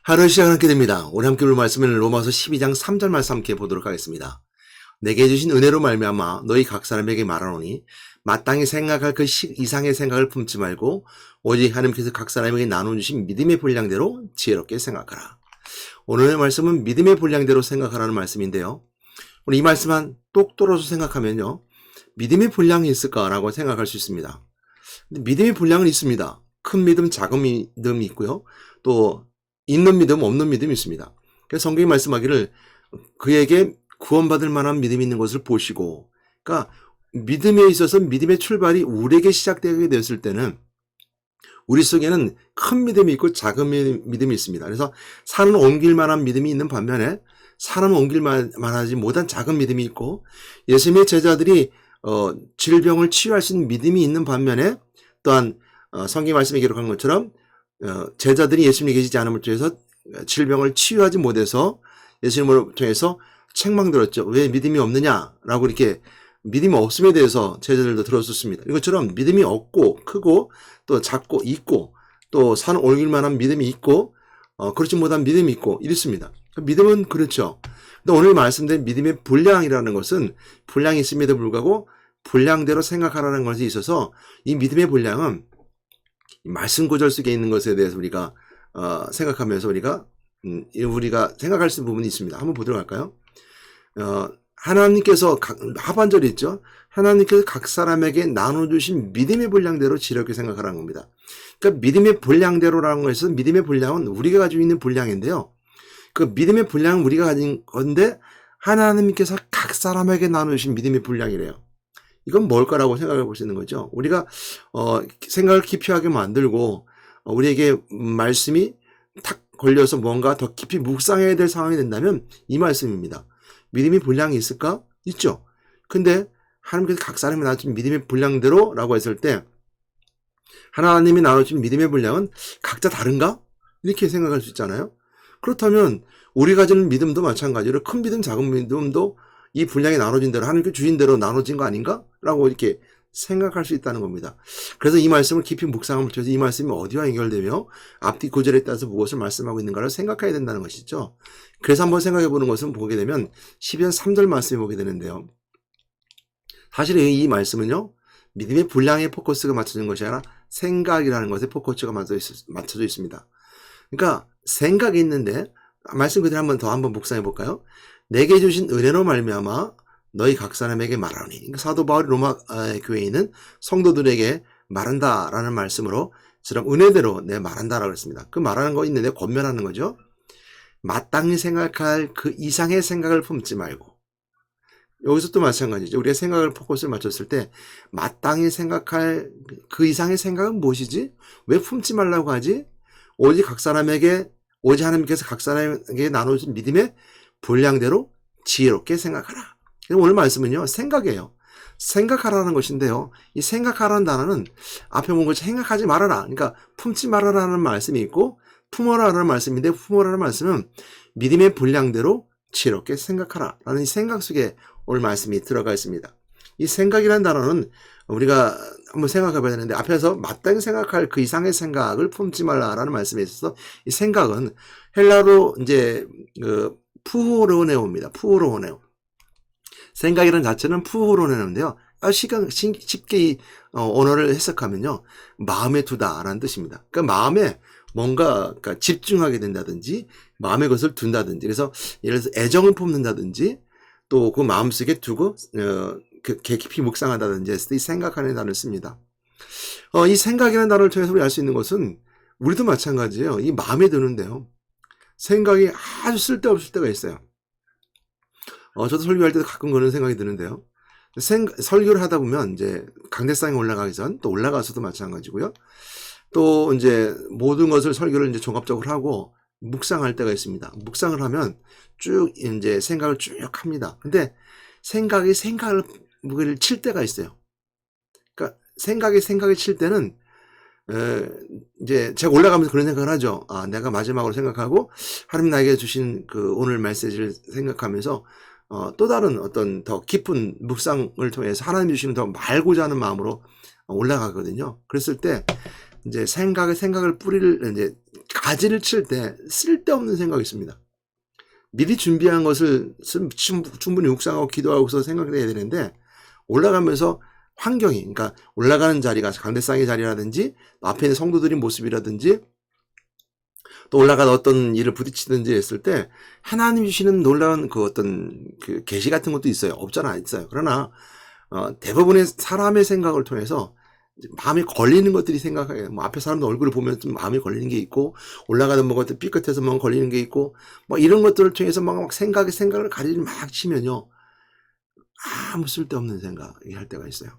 하루 시작하게 됩니다. 오늘 함께 볼 말씀은 로마서 12장 3절 말씀 함께 보도록 하겠습니다. 내게 주신 은혜로 말미암아 너희 각 사람에게 말하노니 마땅히 생각할 그 이상의 생각을 품지 말고 오직 하나님께서 각 사람에게 나눠주신 믿음의 분량대로 지혜롭게 생각하라. 오늘의 말씀은 믿음의 분량대로 생각하라는 말씀인데요. 오늘 이 말씀만 똑 떨어서 생각하면요, 믿음의 분량이 있을까라고 생각할 수 있습니다. 근데 믿음의 분량은 있습니다. 큰 믿음, 작은 믿음이 있고요. 또 있는 믿음, 없는 믿음이 있습니다. 그래서 성경이 말씀하기를 그에게 구원받을 만한 믿음이 있는 것을 보시고, 그러니까 믿음에 있어서 믿음의 출발이 우리에게 시작되게 되었을 때는 우리 속에는 큰 믿음이 있고 작은 믿음이 있습니다. 그래서 산을 옮길 만한 믿음이 있는 반면에 산을 옮길 만하지 못한 작은 믿음이 있고, 예수님의 제자들이 질병을 치유할 수 있는 믿음이 있는 반면에 또한 성경 말씀에 기록한 것처럼 제자들이 예수님이 계시지 않음을 통해서 질병을 치유하지 못해서 예수님을 통해서 책망들었죠. 왜 믿음이 없느냐라고 이렇게 믿음이 없음에 대해서 제자들도 들었었습니다. 이것처럼 믿음이 없고 크고 또 작고 있고 또 산을 옮길 만한 믿음이 있고 그렇지 못한 믿음이 있고 이렇습니다. 믿음은 그렇죠. 근데 오늘 말씀드린 믿음의 분량이라는 것은 분량이 있음에도 불구하고 분량대로 생각하라는 것에 있어서 이 믿음의 분량은 말씀 구절 속에 있는 것에 대해서 우리가 생각하면서 우리가 생각할 수 있는 부분이 있습니다. 한번 보도록 할까요? 하나님께서 하반절이 있죠. 하나님께서 각 사람에게 나눠주신 믿음의 분량대로 지혜롭게 생각하라는 겁니다. 그러니까 믿음의 분량대로라는 것은 믿음의 분량은 우리가 가지고 있는 분량인데요. 그 믿음의 분량은 우리가 가진 건데 하나님께서 각 사람에게 나눠주신 믿음의 분량이래요. 이건 뭘까라고 생각해 볼 수 있는 거죠. 우리가 생각을 깊이하게 만들고 우리에게 말씀이 탁 걸려서 뭔가 더 깊이 묵상해야 될 상황이 된다면 이 말씀입니다. 믿음의 분량이 있을까? 있죠. 근데 하나님께서 각 사람이 나눠준 믿음의 분량대로 라고 했을 때 하나님이 나눠준 믿음의 분량은 각자 다른가? 이렇게 생각할 수 있잖아요. 그렇다면 우리가 가지는 믿음도 마찬가지로 큰 믿음, 작은 믿음도 이 분량이 나눠진 대로 하나님께 주신 대로 나눠진 거 아닌가? 라고 이렇게 생각할 수 있다는 겁니다. 그래서 이 말씀을 깊이 묵상함을 통해서 이 말씀이 어디와 연결되며 앞뒤 구절에 따라서 무엇을 말씀하고 있는가를 생각해야 된다는 것이죠. 그래서 한번 생각해 보는 것은 보게 되면 12장 3절 말씀을 보게 되는데요. 사실 이 말씀은요, 믿음의 분량에 포커스가 맞춰진 것이 아니라 생각이라는 것에 포커스가 맞춰져 있습니다. 그러니까 생각이 있는데 말씀 그대로 한번 묵상해 볼까요? 내게 주신 은혜로 말미암아 너희 각 사람에게 말하노니. 그러니까 사도 바울이 로마 교회에 있는 성도들에게 말한다라는 말씀으로 저런 은혜대로 내 말한다라고 했습니다. 그 말하는 거 있는데 권면하는 거죠. 마땅히 생각할 그 이상의 생각을 품지 말고. 여기서 또 마찬가지죠. 우리가 생각을 포커스를 맞췄을 때 마땅히 생각할 그 이상의 생각은 무엇이지? 왜 품지 말라고 하지? 오직 하나님께서 각 사람에게 나눠준 믿음의 분량대로 지혜롭게 생각하라. 오늘 말씀은요, 생각이에요. 생각하라는 것인데요, 이 생각하라는 단어는 앞에 본 것처럼 생각하지 말아라. 그러니까 품지 말아라는 말씀이 있고 품어라라는 말씀인데, 품어라는 말씀은 믿음의 분량대로 지혜롭게 생각하라 라는 이 생각 속에 오늘 말씀이 들어가 있습니다. 이 생각이라는 단어는 우리가 한번 생각해 봐야 되는데, 앞에서 마땅히 생각할 그 이상의 생각을 품지 말라라는 말씀에 있어서 이 생각은 헬라로 이제 푸호로네오입니다. 푸호로네오. 생각이라는 자체는 푸호로네오인데요. 쉽게 이 언어를 해석하면요, 마음에 두다라는 뜻입니다. 그러니까 마음에 뭔가 집중하게 된다든지 마음에 그것을 둔다든지, 그래서 예를 들어서 애정을 품는다든지 또 그 마음속에 두고 깊이 묵상한다든지 했을 때 이 생각하는 단어를 씁니다. 이 생각이라는 단어를 통해서 우리 알 수 있는 것은 우리도 마찬가지예요. 이 마음에 드는데요, 생각이 아주 쓸데없을 때가 있어요. 저도 설교할 때도 가끔 그런 생각이 드는데요. 설교를 하다 보면 이제 강대상에 올라가기 전 또 올라가서도 마찬가지고요. 또 이제 모든 것을 설교를 이제 종합적으로 하고 묵상할 때가 있습니다. 묵상을 하면 쭉 이제 생각을 쭉 합니다. 근데 생각을 칠 때가 있어요. 그러니까 생각을 칠 때는 이제 제가 올라가면서 그런 생각을 하죠. 내가 마지막으로 생각하고 하나님 나에게 주신 그 오늘 메시지를 생각하면서 또 다른 어떤 더 깊은 묵상을 통해서 하나님 주시는 더 말고자 하는 마음으로 올라가거든요. 그랬을 때 이제 생각을 뿌리를 이제 바지를 칠 때 쓸데없는 생각이 있습니다. 미리 준비한 것을 충분히 묵상하고 기도하고서 생각해야 되는데 올라가면서 환경이 그러니까 올라가는 자리가 강대상의 자리라든지 앞에 있는 성도들의 모습이라든지 또 올라가서 어떤 일을 부딪히든지 했을 때 하나님 주시는 놀라운 그 어떤 그 계시 같은 것도 있어요. 없잖아 있어요. 그러나 대부분의 사람의 생각을 통해서 마음에 걸리는 것들이 생각해요. 뭐 앞에 사람들 얼굴을 보면 좀 마음에 걸리는 게 있고 올라가다 뭐가 삐끗해서 뭐 걸리는 게 있고 뭐 이런 것들을 통해서 막 생각을 가지를 막 치면요 아무 쓸데없는 생각이 할 때가 있어요.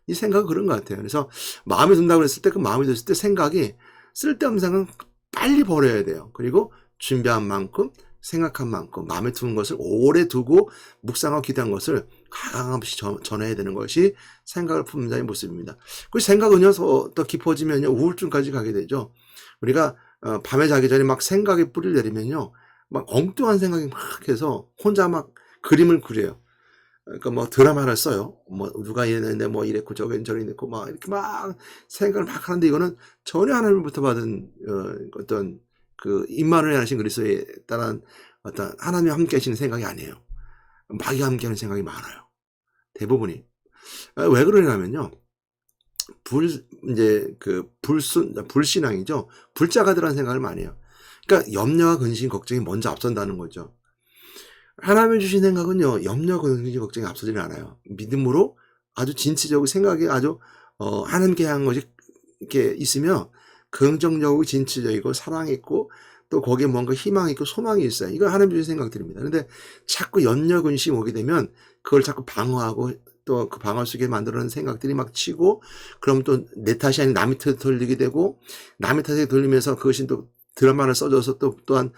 이 생각은 그런 것 같아요. 그래서 마음에 든다고 했을 때 그 마음에 들었을 때 생각이 쓸데없는 생각은 빨리 버려야 돼요. 그리고 준비한 만큼 생각한 만큼 마음에 드는 것을 오래 두고 묵상하고 기도한 것을 가감없이 전해야 되는 것이 생각을 품는 자의 모습입니다. 그 생각은요 더 깊어지면요 우울증까지 가게 되죠. 우리가 밤에 자기 전에 막 생각에 뿌리를 내리면요 막 엉뚱한 생각이 막 해서 혼자 막 그림을 그려요. 그러니까 뭐 드라마를 써요. 뭐 누가 이랬는데 뭐 이랬고 저랬고 막 이렇게 막 생각을 막 하는데 이거는 전혀 하나님으로부터 받은 어떤 그 임마누엘 하신 그리스도에 따른 어떤 하나님이 함께 하시는 생각이 아니에요. 마귀가 함께 하는 생각이 많아요. 대부분이. 왜 그러냐면요. 이제 불신앙이죠. 불자가들한 생각을 많이 해요. 그러니까 염려와 근심, 걱정이 먼저 앞선다는 거죠. 하나님이 주신 생각은요, 염려, 근심, 걱정이 앞서지는 않아요. 믿음으로 아주 진취적으로 생각이 아주, 하나님께 향한 것이 이렇게 있으면 긍정적이고 진취적이고 사랑이 있고 또 거기에 뭔가 희망이 있고 소망이 있어요. 이거 하나님 주신 생각들입니다. 그런데 자꾸 염려, 근심 오게 되면 그걸 자꾸 방어하고 또 그 방어 속에 만들어낸 생각들이 막 치고 그럼 또 내 탓이 아닌 남의 탓에 돌리게 되고 남의 탓에 돌리면서 그것이 또 드라마를 써줘서 또한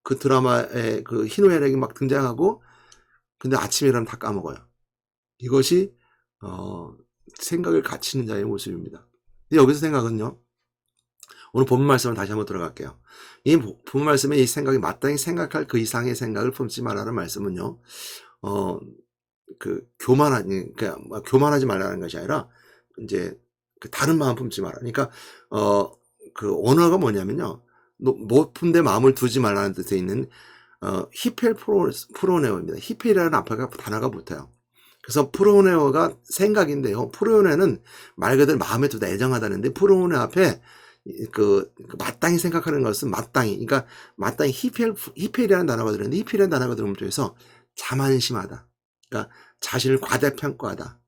그 드라마에 그 희노애락이 막 등장하고 근데 아침에 일어나면 다 까먹어요. 이것이 생각을 갇히는 자의 모습입니다. 근데 여기서 생각은요. 오늘 본문 말씀을 다시 한번 들어갈게요. 이 본문 말씀에 이 생각이 마땅히 생각할 그 이상의 생각을 품지 말라는 말씀은요. 교만하지 말라는 것이 아니라 이제 그 다른 마음 품지 마라. 그러니까 그 언어가 뭐냐면요. 높은데 마음을 두지 말라는 뜻에 있는 히펠 프로네오입니다. 히펠이라는 앞에가 단어가 붙어요. 그래서 프로네오가 생각인데요. 프로네오는 말 그대로 마음에 두다 애정하다는데 프로네 앞에 그 마땅히 생각하는 것은 마땅히 그러니까 마땅히 히펠이라는 단어가 들었는데 히펠이라는 단어가 들어오면 통해서 자만심하다. 그러니까 자신을 과대평가하다.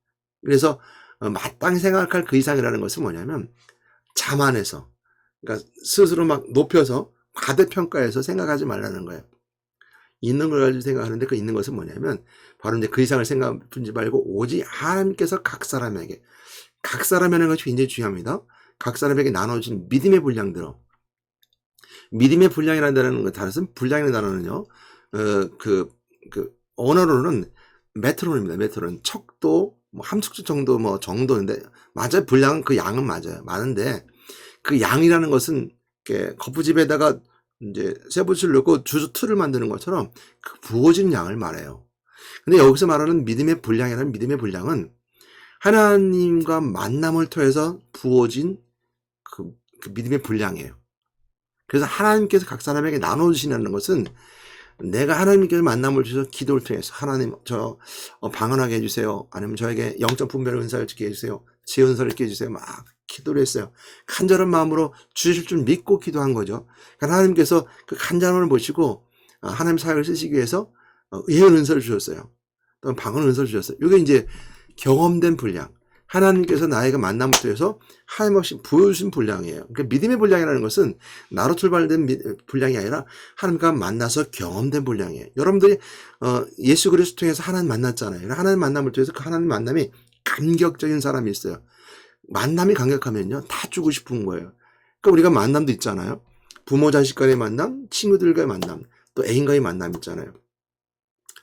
그래서 마땅히 생각할 그 이상이라는 것은 뭐냐면 자만해서 그러니까 스스로 막 높여서 과대평가해서 생각하지 말라는 거예요. 있는 걸 가지고 생각하는데 그 있는 것은 뭐냐면 바로 이제 그 이상을 생각하지 말고 오직 하나님께서 각 사람에게 각 사람이라는 것이 굉장히 중요합니다. 각 사람에게 나눠진 믿음의 분량대로 믿음의 분량이라는 단어는 분량이라는 단어는요. 언어로는 메트론입니다. 메트론 척도 뭐 함축도 정도 뭐 정도인데 맞아요. 분량은 그 양은 맞아요. 많은데 그 양이라는 것은 이렇게 거푸집에다가 이제 쇠붙이를 넣고 주스 틀을 만드는 것처럼 그 부어진 양을 말해요. 근데 여기서 말하는 믿음의 분량이라는 믿음의 분량은 하나님과 만남을 통해서 부어진 그 믿음의 분량이에요. 그래서 하나님께서 각 사람에게 나눠주시는 것은 내가 하나님께서 만남을 주셔서 기도를 통해서 하나님 저 방언하게 해주세요. 아니면 저에게 영적 분별의 은사를 주게 해주세요. 제 은사를 주게 해주세요. 막 기도를 했어요. 간절한 마음으로 주실 줄 믿고 기도한 거죠. 그러니까 하나님께서 그 간절함을 보시고 하나님 사역을 쓰시기 위해서 예언 은사를 주셨어요. 또 방언 은사를 주셨어요. 이게 이제 경험된 분량. 하나님께서 나에게 만남을 통해서 하나님없이 부여주신 분량이에요. 그러니까 믿음의 분량이라는 것은 나로 출발된 분량이 아니라 하나님과 만나서 경험된 분량이에요. 여러분들이 예수 그리스도 통해서 하나님 만났잖아요. 하나님 만남을 통해서 그 하나님 만남이 감격적인 사람이 있어요. 만남이 감격하면요 다 주고 싶은 거예요. 그러니까 우리가 만남도 있잖아요. 부모 자식 간의 만남, 친구들과의 만남, 또 애인과의 만남 있잖아요.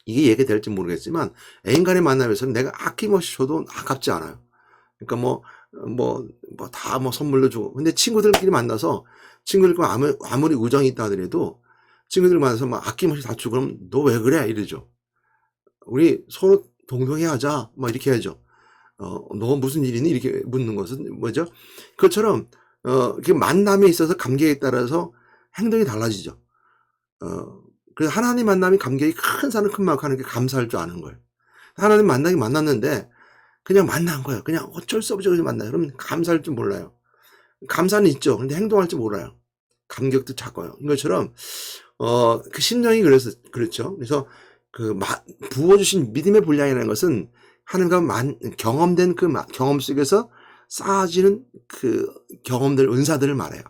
이게 얘기될지 모르겠지만 애인 간의 만남에서는 내가 아낌없이 줘도 아깝지 않아요. 그러니까 다 선물로 주고. 근데 친구들끼리 만나서 친구들과 아무리 우정이 있다 하더라도 친구들 만나서 막 아낌없이 다 주고 그러면 너 왜 그래? 이러죠. 우리 서로 동등히 하자. 막 이렇게 해야죠. 너 무슨 일이니? 이렇게 묻는 것은 뭐죠? 그것처럼 그 만남에 있어서 감격에 따라서 행동이 달라지죠. 그래서 하나님 만남이 감격이 큰 산을 큰 만큼 하는 게 감사할 줄 아는 거예요. 하나님 만나긴 만났는데 그냥 만난 거예요. 그냥 어쩔 수 없이 그냥 만나요. 그러면 감사할 줄 몰라요. 감사는 있죠. 근데 행동할 줄 몰라요. 감격도 작아요. 이것처럼 그 심령이 그렇죠. 그래서 부어주신 믿음의 분량이라는 것은 하나님과 경험된 경험 속에서 쌓아지는 그 경험들, 은사들을 말해요.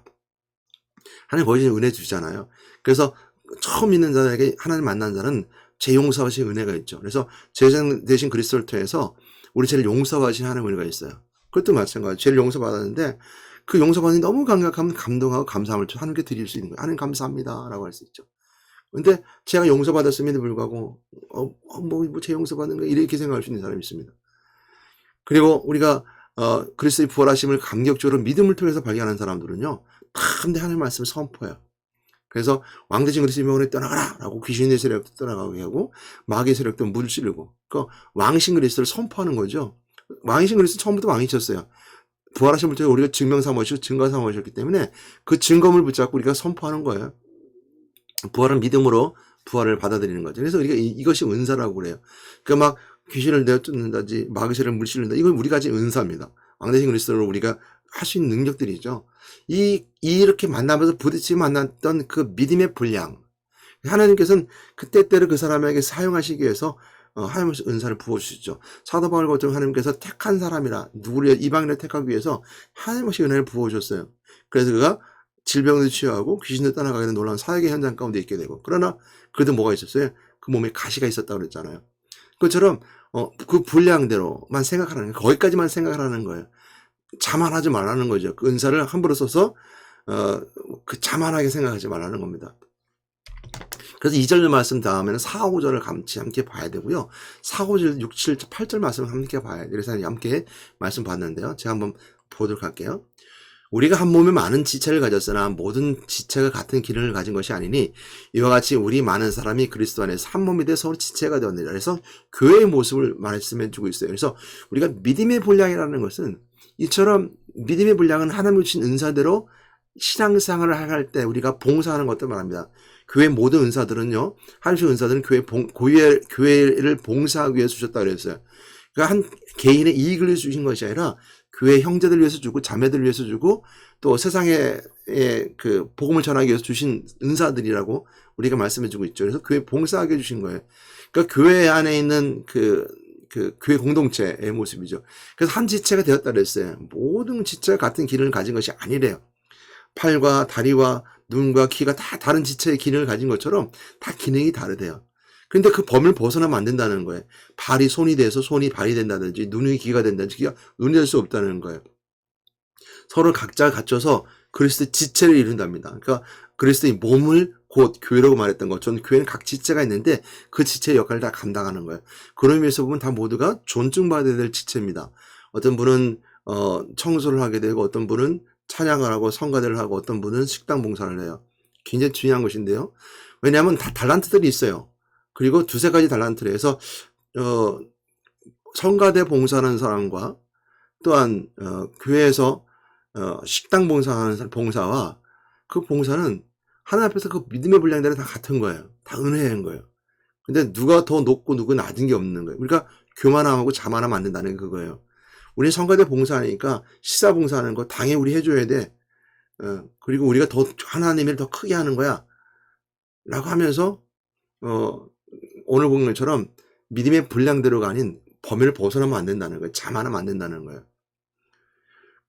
하나님 거기서 은혜 주잖아요. 그래서 처음 믿는 자에게 하나님 만난 자는 제 용서하신 은혜가 있죠. 그래서 제자 대신 그리스도를 통해서 우리 죄를 용서하신 하나님 은혜가 있어요. 그것도 마찬가지. 죄를 용서받았는데 그 용서받는 너무 감격하면 감동하고 감사함을 하나님께 드릴 수 있는 거예요. 하나님 감사합니다 라고 할 수 있죠. 근데 제가 용서받았음에도 불구하고 제 용서받는 거 이렇게 생각할 수 있는 사람이 있습니다. 그리고 우리가 그리스도의 부활하심을 감격적으로 믿음을 통해서 발견한 사람들은요, 근데 하나님의 말씀을 선포해요. 그래서 왕대신 그리스도의 명으로 떠나가라 라고 귀신의 세력도 떠나가게 하고 마귀의 세력도 물찌르고 왕이신 그리스도를 선포하는 거죠. 왕이신 그리스도 처음부터 왕이셨어요. 부활하신 분부터 우리가 증명 삼으시고 증거 삼으셨기 때문에 그 증거물 붙잡고 우리가 선포하는 거예요. 부활은 믿음으로 부활을 받아들이는 거죠. 그래서 우리가 이것이 은사라고 그래요. 그러니까 막 귀신을 내쫓는다지 마귀의 세력을 물찌른다. 이건 우리가 가진 은사입니다. 왕대신 그리스도로 우리가 할 수 있는 능력들이죠. 이렇게 만나면서 부딪히며 만났던 그 믿음의 분량. 하나님께서는 그때때로 그 사람에게 사용하시기 위해서 하나님께서 은사를 부어주시죠. 사도 바울 같은 하나님께서 택한 사람이라 누구를 이방인을 택하기 위해서 하나님께서 은혜를 부어주셨어요. 그래서 그가 질병도 치유하고 귀신도 떠나가게 된 놀라운 사역의 현장 가운데 있게 되고, 그러나 그래도 뭐가 있었어요? 그 몸에 가시가 있었다고 그랬잖아요. 그것처럼 그 분량대로만 생각하라는 거예요. 거기까지만 생각하라는 거예요. 자만하지 말라는 거죠. 그 은사를 함부로 써서 그 자만하게 생각하지 말라는 겁니다. 그래서 2절 말씀 다음에는 4, 5절을 같이 함께 봐야 되고요. 4, 5절, 6, 7, 8절 말씀을 함께 봐야 돼요. 그래서 함께 말씀 봤는데요. 제가 한번 보도록 할게요. 우리가 한 몸에 많은 지체를 가졌으나 모든 지체가 같은 기능을 가진 것이 아니니 이와 같이 우리 많은 사람이 그리스도 안에서 한 몸이 돼 서로 지체가 되었느니라. 그래서 교회의 모습을 말씀해 주고 있어요. 그래서 우리가 믿음의 분량이라는 것은 이처럼 믿음의 분량은 하나님이 주신 은사대로 신앙생활을 할 때 우리가 봉사하는 것도 말합니다. 교회 모든 은사들은요, 하나님의 은사들은 교회를 봉사하기 위해서 주셨다 그랬어요. 그러니까 한 개인의 이익을 위해서 주신 것이 아니라 교회 형제들 위해서 주고 자매들 위해서 주고 또 세상에 그 복음을 전하기 위해서 주신 은사들이라고 우리가 말씀해 주고 있죠. 그래서 교회 봉사하게 해주신 거예요. 그러니까 교회 안에 있는 그 교회 공동체의 모습이죠. 그래서 한 지체가 되었다 그랬어요. 모든 지체가 같은 기능을 가진 것이 아니래요. 팔과 다리와 눈과 귀가 다 다른 지체의 기능을 가진 것처럼 다 기능이 다르대요. 근데 그 범위를 벗어나면 안 된다는 거예요. 발이 손이 돼서 손이 발이 된다든지 눈이 귀가 된다든지 귀가 눈이 될 수 없다는 거예요. 서로 각자 갖춰서 그리스도의 지체를 이룬답니다. 그러니까 그리스도의 몸을 곧 교회라고 말했던 것처럼 교회는 각 지체가 있는데 그 지체의 역할을 다 감당하는 거예요. 그런 의미에서 보면 다 모두가 존중받아야 될 지체입니다. 어떤 분은 청소를 하게 되고 어떤 분은 찬양을 하고 성가대를 하고 어떤 분은 식당 봉사를 해요. 굉장히 중요한 것인데요. 왜냐하면 다 달란트들이 있어요. 그리고 두세 가지 달란트를 해서 성가대 봉사하는 사람과 또한 교회에서 식당 봉사하는 봉사와 그 봉사는 하나님 앞에서 그 믿음의 분량대로 다 같은 거예요. 다 은혜인 거예요. 근데 누가 더 높고 누가 낮은 게 없는 거예요. 우리가 교만하고 자만하면 안 된다는 게 그거예요. 우리 성가대 봉사하니까 시사 봉사하는 거 당연히 우리 해줘야 돼. 그리고 우리가 더 하나님을 더 크게 하는 거야. 라고 하면서 오늘 본 것처럼 믿음의 분량대로가 아닌 범위를 벗어나면 안 된다는 거예요. 자만하면 안 된다는 거예요.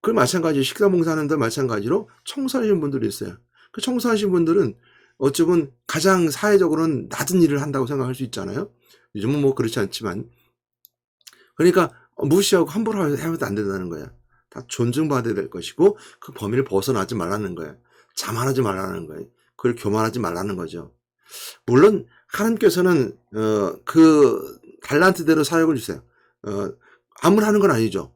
그 마찬가지 식사 봉사하는 데 마찬가지로 청소하시는 분들이 있어요. 그 청소하시는 분들은 어쩌면 가장 사회적으로는 낮은 일을 한다고 생각할 수 있잖아요. 요즘은 뭐 그렇지 않지만. 그러니까 무시하고 함부로 해도 안 된다는 거예요. 다 존중받아야 될 것이고 그 범위를 벗어나지 말라는 거예요. 자만하지 말라는 거예요. 그걸 교만하지 말라는 거죠. 물론 하나님께서는 그 달란트대로 사역을 주세요. 아무나 하는 건 아니죠.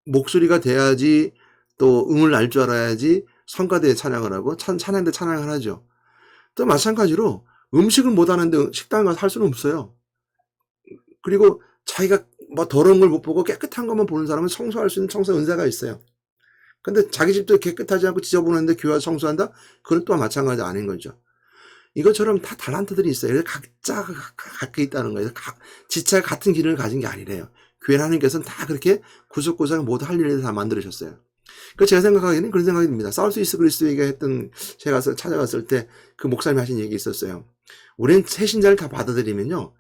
목소리가 돼야지 또 음을 날 줄 알아야지 성가대에 찬양을 하고 찬양대 찬양을 하죠. 또 마찬가지로 음식을 못 하는데 식당에 가서 할 수는 없어요. 그리고 자기가 뭐 더러운 걸 못 보고 깨끗한 것만 보는 사람은 청소할 수 있는 청소 은사가 있어요. 근데 자기 집도 깨끗하지 않고 지저분한데 교회 와서 청소한다? 그건 또 마찬가지 아닌 거죠. 이것처럼 다 달란트들이 있어요. 그래서 각자가 갖고 있다는 거예요. 지체가 같은 기능을 가진 게 아니래요. 교회 하나님께서는 다 그렇게 구석구석 모두 할 일을 다 만들으셨어요. 그 제가 생각하기에는 그런 생각이 듭니다. 사울 스위스 그리스도에게 했던 제가 찾아갔을 때 그 목사님이 하신 얘기 있었어요. 우리는 새 신자를 다 받아들이면요.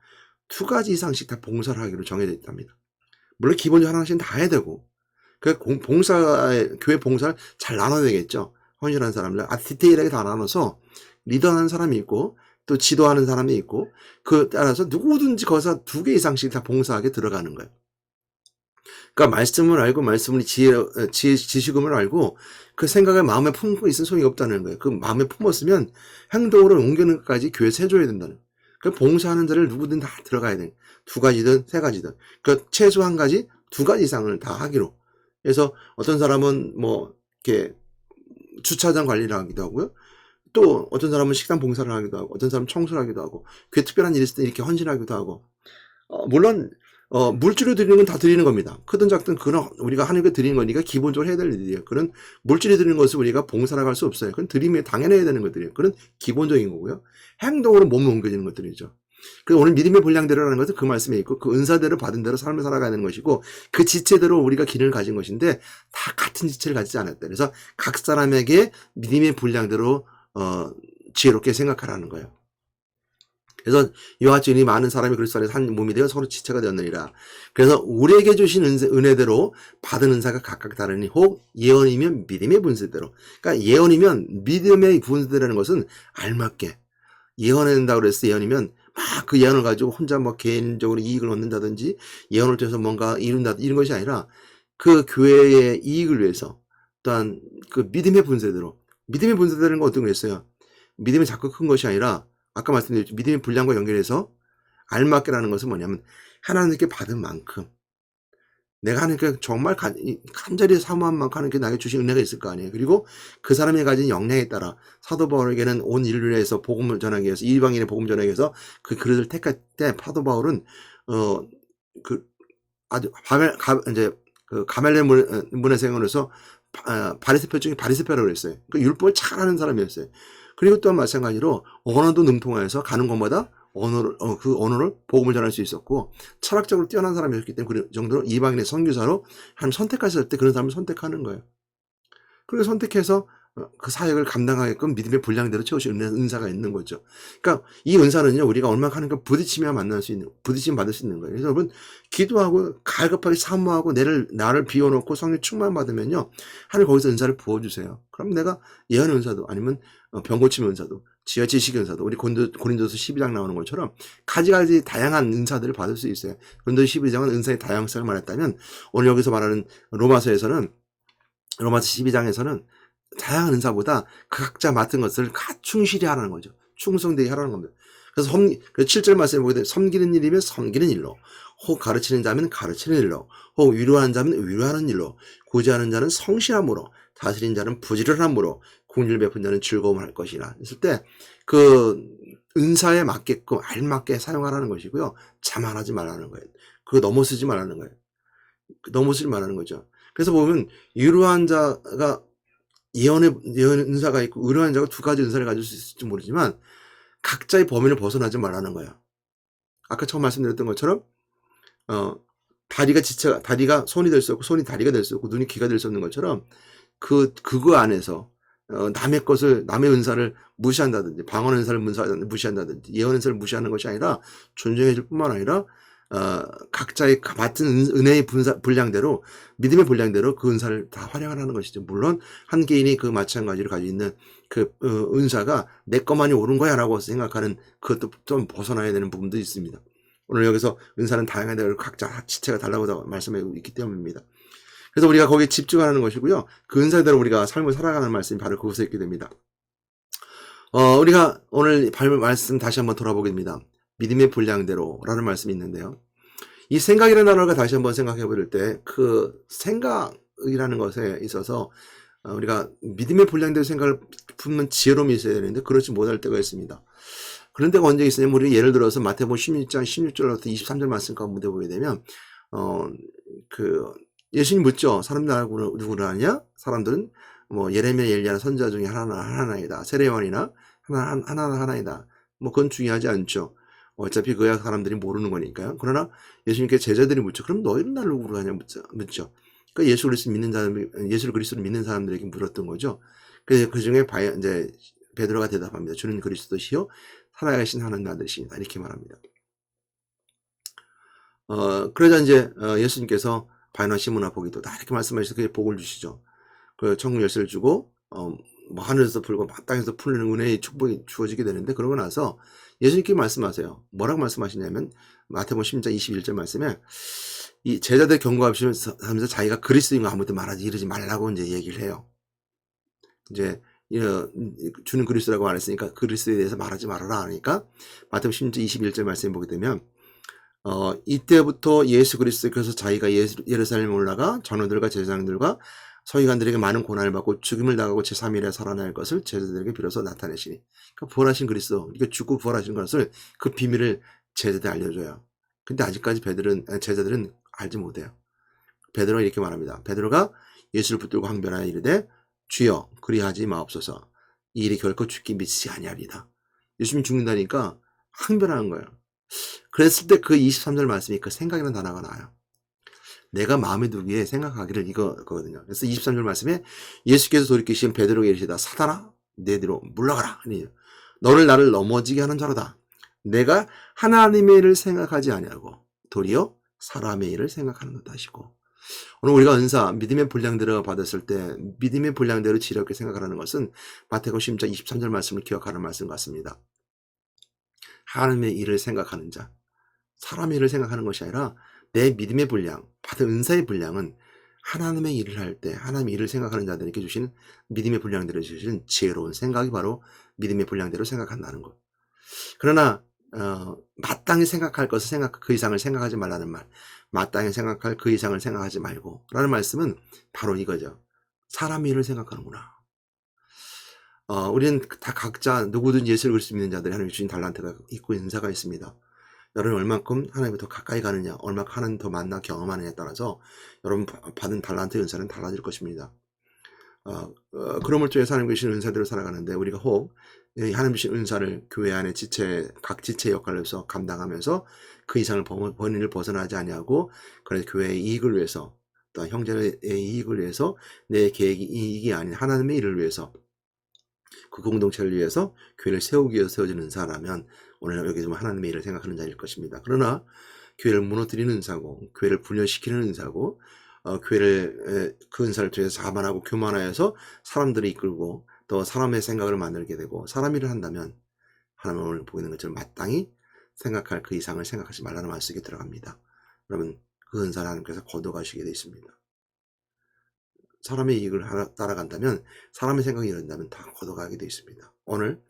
2가지 이상씩 다 봉사를 하기로 정해져 있답니다. 물론 기본적으로 하나씩은 다 해야 되고 그 교회 봉사를 잘 나눠야 되겠죠. 헌신하는 사람들. 디테일하게 다 나눠서 리더하는 사람이 있고 또 지도하는 사람이 있고 그 따라서 누구든지 거기서 2개 이상씩 다 봉사하게 들어가는 거예요. 그러니까 말씀을 알고 말씀을 지식음을 알고 그 생각을 마음에 품고 있으면 소용이 없다는 거예요. 그 마음에 품었으면 행동으로 옮기는 것까지 교회에서 해줘야 된다는. 그 봉사하는 자를 누구든 다 들어가야 돼. 2가지든 3가지든. 그 최소 1가지, 2가지 이상을 다 하기로. 그래서 어떤 사람은 뭐 이렇게 주차장 관리를 하기도 하고요. 또 어떤 사람은 식당 봉사를 하기도 하고, 어떤 사람은 청소를 하기도 하고, 교회 특별한 일이 있을 때 이렇게 헌신하기도 하고. 물론 물질로 드리는 건 다 드리는 겁니다. 크든 작든 그건 우리가 하나님께 드리는 거니까 기본적으로 해야 될 일이에요. 그런 물질이 드리는 것을 우리가 봉사라고 할 수 없어요. 그건 드림에 당연해야 되는 것들이에요. 그건 기본적인 거고요. 행동으로 몸을 옮겨지는 것들이죠. 그래서 오늘 믿음의 분량대로라는 것은 그 말씀에 있고 그 은사대로 받은 대로 삶을 살아가야 되는 것이고 그 지체대로 우리가 기능을 가진 것인데 다 같은 지체를 가지지 않았다. 그래서 각 사람에게 믿음의 분량대로 지혜롭게 생각하라는 거예요. 그래서 이와 같이 이 많은 사람이 그리스도 안에서 한 몸이 되어 서로 지체가 되었느니라. 그래서 우리에게 주신 은혜대로 받은 은사가 각각 다르니 혹 예언이면 믿음의 분수대로. 그러니까 예언이면 믿음의 분수대라는 것은 알맞게 예언한다고 그랬을 때 예언이면 막 그 예언을 가지고 혼자 뭐 개인적으로 이익을 얻는다든지 예언을 통해서 뭔가 이룬다 이런 것이 아니라 그 교회의 이익을 위해서 또한 그 믿음의 분수대로. 믿음의 분수대라는 건 어떤 거였어요? 믿음이 자꾸 큰 것이 아니라 아까 말씀드렸죠. 믿음의 분량과 연결해서 알맞게라는 것은 뭐냐면 하나님께 받은 만큼 내가 하나님께 정말 간절히 사모한 만큼 하나님께 나에게 주신 은혜가 있을 거 아니에요. 그리고 그 사람이 가진 역량에 따라 사도 바울에게는 온 인류를 위해서 복음을 전하기 위해서 이방인의 복음 전하기 위해서 그 그릇을 택할 때 사도 바울은 그 아주 이제 그 가멜레 문화생활에서 바리새파 중에 바리새파라고 그랬어요. 그 율법을 잘 아는 사람이었어요. 그리고 또한 마찬가지로 언어도 능통하여서 가는 곳마다 그 언어를 복음을 전할 수 있었고 철학적으로 뛰어난 사람이었기 때문에 그 정도로 이방인의 선교사로 한 선택했을 때 그런 사람을 선택하는 거예요. 그리고 선택해서 그 사역을 감당하게끔 믿음의 분량대로 채우신 은사가 있는 거죠. 그러니까 이 은사는요 우리가 얼마나 하는가 부딪히면 받을 수 있는 거예요. 그래서 여러분 기도하고 갈급하게 사모하고 나를 비워놓고 성령 충만 받으면요 하늘 거기서 은사를 부어주세요. 그럼 내가 예언 은사도 아니면 병 고침의 은사도 지식 은사도 우리 고린도서 12장 나오는 것처럼 가지가지 다양한 은사들을 받을 수 있어요. 고린도서 12장은 은사의 다양성을 말했다면 오늘 여기서 말하는 로마서 12장에서는 다양한 은사보다 그 각자 맡은 것을 충실히 하라는 거죠. 충성되게 하라는 겁니다. 그래서 7절 말씀에 보게 되면 섬기는 일이면 섬기는 일로, 혹 가르치는 자면 가르치는 일로, 혹 위로하는 자면 위로하는 일로, 구제하는 자는 성실함으로, 다스린 자는 부지런함으로, 공의를 베푼 자는 즐거움을 할 것이라. 했을 때 그 은사에 맞게끔 알맞게 사용하라는 것이고요. 자만하지 말라는 거예요. 그거 넘어서지 말라는 거예요. 넘어서지 말라는 거죠. 그래서 보면 위로한 자가 예언 은사가 있고 의로한 자가 2가지 은사를 가질 수 있을지 모르지만 각자의 범위를 벗어나지 말라는 거야. 아까 처음 말씀드렸던 것처럼 다리가 손이 될 수 없고 손이 다리가 될 수 없고 눈이 귀가 될 수 없는 것처럼 그거 안에서 남의 은사를 무시한다든지 방언 은사를 무시한다든지 예언 은사를 무시하는 것이 아니라 존중해 줄 뿐만 아니라 각자의 맡은 은혜의 분량대로 믿음의 분량대로 그 은사를 다 활용하라는 것이죠. 물론 한 개인이 그 마찬가지로 가지고 있는 그 은사가 내 것만이 옳은 거야 라고 생각하는 그것도 좀 벗어나야 되는 부분도 있습니다. 오늘 여기서 은사는 다양하다 각자 지체가 달라고 말씀하고 있기 때문입니다. 그래서 우리가 거기에 집중하는 것이고요. 그 은사대로 우리가 삶을 살아가는 말씀이 바로 그것에 있게 됩니다. 우리가 오늘 말씀 다시 한번 돌아보겠습니다. 믿음의 분량대로라는 말씀이 있는데요. 이 생각이라는 단어가 다시 한번 생각해 볼 때 그 생각이라는 것에 있어서 우리가 믿음의 분량대로 생각을 품는 지혜로움이 있어야 되는데 그렇지 못할 때가 있습니다. 그런 데가 언제 있으냐면 우리 예를 들어서 마태복음 16장 16절부터 23절 말씀 가운데 보게 되면 예수님 묻죠. 사람들 누구를 아냐? 사람들은 뭐 예레미야, 엘리야 선지자 중에 하나이다. 세례요한이나 하나이다. 뭐 그건 중요하지 않죠. 어차피 그야 사람들이 모르는 거니까요. 그러나 예수님께 제자들이 묻죠. 그럼 너희는 나를 누구로 하냐 묻죠. 그러니까 예수 그리스도를 믿는 사람들에게 물었던 거죠. 그 중에 이제 베드로가 대답합니다. 주는 그리스도시요 살아계신 하나님 아들이십니다. 이렇게 말합니다. 그러자 이제 예수님께서 바요나 시몬아 보기도 다 이렇게 말씀하셔서 그게 복을 주시죠. 그 천국 열쇠를 주고 뭐 하늘에서 풀고 땅에서 풀리는 은혜의 축복이 주어지게 되는데, 그러고 나서 예수님께 말씀하세요. 뭐라고 말씀하시냐면 마태복음 10장 21절 말씀에 이 제자들 경고하시면서 자기가 그리스도인 거 아무도 말하지 이러지 말라고 이제 얘기를 해요. 이제 주는 그리스도라고 말했으니까 그리스도에 대해서 말하지 말아라 하니까 마태복음 10장 21절 말씀에 보게 되면 이때부터 예수 그리스도께서 자기가 예루살렘에 올라가 전우들과 제사장들과 서기관들에게 많은 고난을 받고 죽임을 당하고 제3일에 살아날 것을 제자들에게 비로소 나타내시니, 그러니까 부활하신 그리스도, 그러니까 죽고 부활하신 것을 그 비밀을 제자들에 알려줘요. 근데 아직까지 제자들은 알지 못해요. 베드로가 이렇게 말합니다. 베드로가 예수를 붙들고 항변하여 이르되 주여 그리하지 마옵소서, 이 일이 결코 죽기 미치지 아니하리다. 예수님이 죽는다니까 항변하는 거예요. 그랬을 때 그 23절 말씀이 그 생각이라는 단어가 나와요. 내가 마음에 두기에 생각하기를 이거거든요. 그래서 23절 말씀에 예수께서 돌이키신 베드로에게 이르시다 사단아 내 뒤로 물러가라. 너를 나를 넘어지게 하는 자로다. 내가 하나님의 일을 생각하지 아니하고 도리어 사람의 일을 생각하는도다 하시고, 오늘 우리가 은사 믿음의 분량대로 받았을 때 믿음의 분량대로 지혜롭게 생각하라는 것은 마태복음 10장 23절 말씀을 기억하는 말씀 같습니다. 하나님의 일을 생각하는 자, 사람의 일을 생각하는 것이 아니라 내 믿음의 분량, 받은 은사의 분량은 하나님의 일을 할 때 하나님의 일을 생각하는 자들에게 주시는 믿음의 분량대로 주시는 지혜로운 생각이 바로 믿음의 분량대로 생각한다는 것. 그러나 마땅히 생각할 것을 그 이상을 생각하지 말라는 말, 마땅히 생각할 그 이상을 생각하지 말고 라는 말씀은 바로 이거죠. 사람의 일을 생각하는구나. 우리는 다 각자 누구든지 예수를 그릴 수 있는 자들이 하나님이 주신 달란트가 있고 은사가 있습니다. 여러분 얼만큼 하나님과 더 가까이 가느냐, 얼마큼 하나님 더 만나 경험하느냐에 따라서 여러분 받은 달란트의 은사는 달라질 것입니다. 그럼을 통해서 하나님 주신 은사대로 살아가는데 우리가 혹 하나님 주신 은사를 교회 안에 각 지체 역할로서 감당하면서 그 이상을 본인을 벗어나지 아니하고, 그래서 교회의 이익을 위해서 또 형제의 이익을 위해서 내 계획이 이익이 아닌 하나님의 일을 위해서 그 공동체를 위해서 교회를 세우기 위해서 세워진 은사라면 오늘 여기서 하나님의 일을 생각하는 자일 것입니다. 그러나 교회를 무너뜨리는 은사고 교회를 분열시키는 은사고 교회를 그 은사를 통해서 자만하고 교만하여서 사람들을 이끌고 또 사람의 생각을 만들게 되고 사람 일을 한다면 하나님은 오늘 보이는 것처럼 마땅히 생각할 그 이상을 생각하지 말라는 말씀이 들어갑니다. 그러면 그 은사를 하나님께서 거둬가시게 되어 있습니다. 사람의 이익을 따라간다면 사람의 생각이 이런다면 다 걷어가게 되어 있습니다. 오늘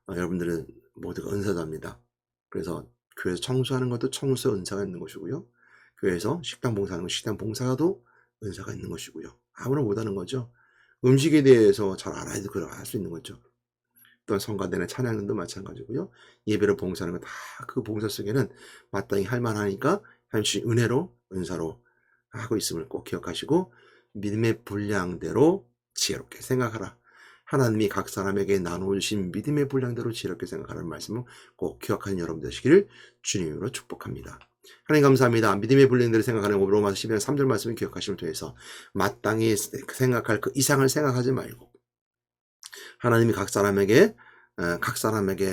여러분들은 모두가 은사자입니다. 그래서 교회에서 청소하는 것도 청소 은사가 있는 것이고요. 교회에서 식당 봉사하는 것 식당 봉사도 은사가 있는 것이고요. 아무나 못하는 거죠. 음식에 대해서 잘 알아야 그걸 할 수 있는 거죠. 또한 성가대나 찬양도 마찬가지고요. 예배로 봉사하는 거 다 그 봉사 속에는 마땅히 할 만하니까 하나님 은혜로 은사로 하고 있음을 꼭 기억하시고 믿음의 분량대로 지혜롭게 생각하라. 하나님이 각 사람에게 나눠주신 믿음의 분량대로 지혜롭게 생각하라는 말씀을 꼭 기억하는 여러분 되시기를 주님으로 축복합니다. 하나님 감사합니다. 믿음의 분량대로 생각하는 로마서 12장 3절 말씀을 기억하심을 통해서 마땅히 생각할 그 이상을 생각하지 말고 하나님이 각 사람에게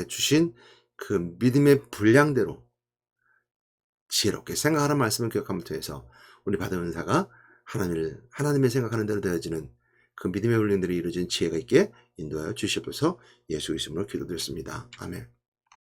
주신 그 믿음의 분량대로 지혜롭게 생각하라는 말씀을 기억함을 통해서 우리 받은 은사가 하나님의 생각하는 대로 되어지는 그 믿음의 훈련들이 이루어진 지혜가 있게 인도하여 주시옵소서. 예수 이름으로 기도드렸습니다. 아멘.